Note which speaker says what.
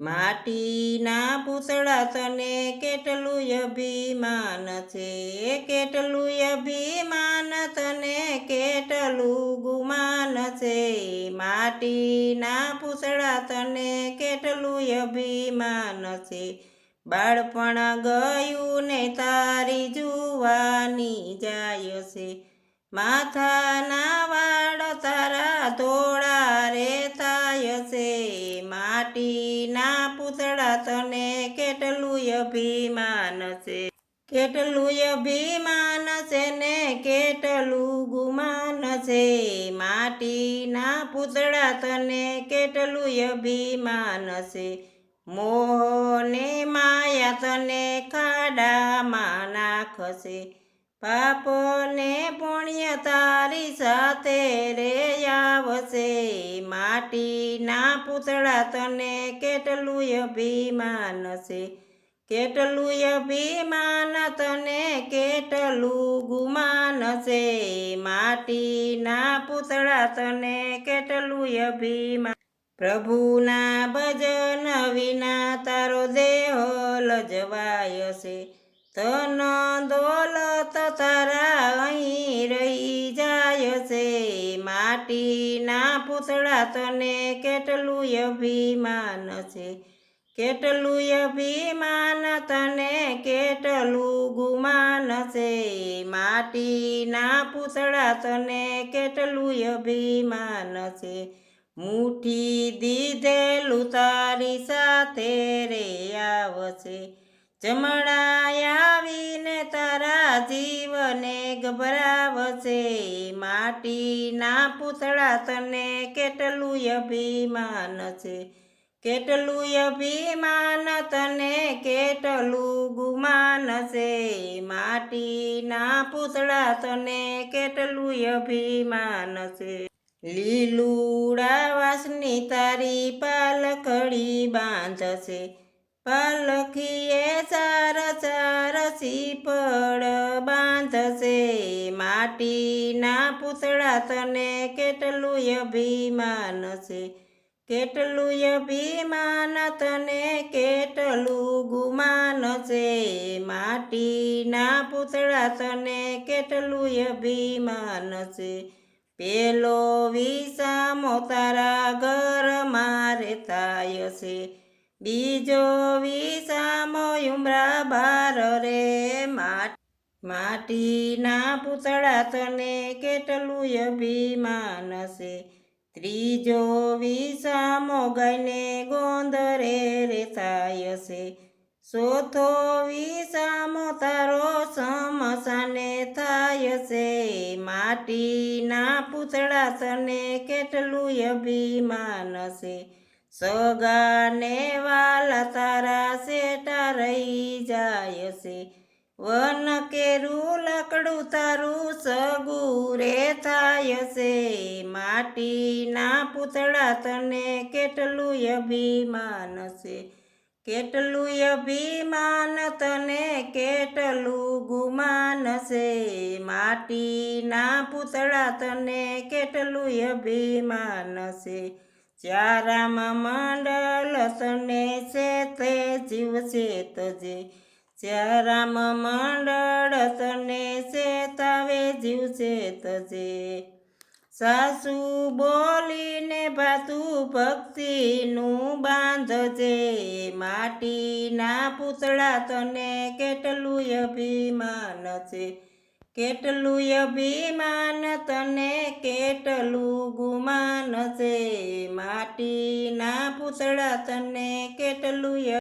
Speaker 1: માટીના પૂતળા તને કેટલું અભિમાન છે, કેટલું અભિમાન તને કેટલું ગુમાન છે, માટીના પૂતળા તને કેટલું અભિમાન છે, બાળપણ ગયું ને તારી જુવાની જાય છે, માથાના વાળ તારા ધોળા રે થાય છે, માટીના પૂતળા તને કેટલું અભિમાન છે, કેટલું અભિમાન છે ને કેટલું ગુમાન છે, માટીના પૂતળા તને કેટલું અભિમાન છે, મોહ ને માયા તને ખાડામાં નાખશે, પાપ ને પુણ્ય તારી સાથે રે આવશે, માટીના પૂતળા તને કેટલું અભિમાન છે, કેટલું અભિમાન તને કેટલું ગુમાન છે, માટીના પૂતળા તને કેટલું અભિમાન, પ્રભુના ભજન વિના તારો દેહ લજવાય છે, ધન દોલત તારા અહીં રહી જાય છે, માટીના પૂતળા તને કેટલું અભિમાન છે, કેટલું અભિમાન તને કેટલું ગુમાન છે, માટીના પૂતળા તને કેટલું અભિમાન છે, મુઠ્ઠી દીધેલું તારી સાથે રે આવશે, જમણા આવીને તારા જીવને ગભરાવશે, માટીના પૂતળા તને કેટલું અભિમાન છે, કેટલું અભિમાન તને કેટલું ગુમાન છે, માટીના પૂતળા તને કેટલું અભિમાન છે, લીલુડા વાસની તારી પાલખડી બાંધશે, પાલખીએ ચાર ચાર સીપડ બાંધશે, માટીના પૂતળા તને કેટલું અભિમાન છે, કેટલું અભિમાન તને કેટલું ગુમાન છે, માટીના પૂતળા તને કેટલું અભિમાન છે, પેલો વિસામો તારા ઘરમાં રે થાય છે, બીજો વિસામો ઉમરા બાર રે, માટીના પૂતળા તને કેટલું અભિમાન છે, ત્રીજો વિસામો ગાયને ગોંદરે રે થાય છે, ચોથો વિસામો તારો સમસાને થાય છે, માટીના પૂતળા તને કેટલું અભિમાન છે, સગાને વાલા તારા સેટા રહી જાય છે, વન કેરું લકડું તારું સગું રે થાય છે, માટીના પૂતળા તને કેટલું અભિમાન છે, કેટલું અભિમાન તને કેટલું ગુમાન છે, માટીના પૂતળા તને કેટલું અભિમાન છે, ચારામ મંડળ તને છે તે જીવ છે તજે, ચારામ મંડળ તને છે તાવે જીવ છે તજે, સાસુ બોલીને ભાતું ભક્તિનું બાંધજે, માટીના પૂતળા તને કેટલું અભિમાન છે, કેટલું અભિમાન તને કેટલું ગુમાન છે, માટીના પૂતળા તને કેટલું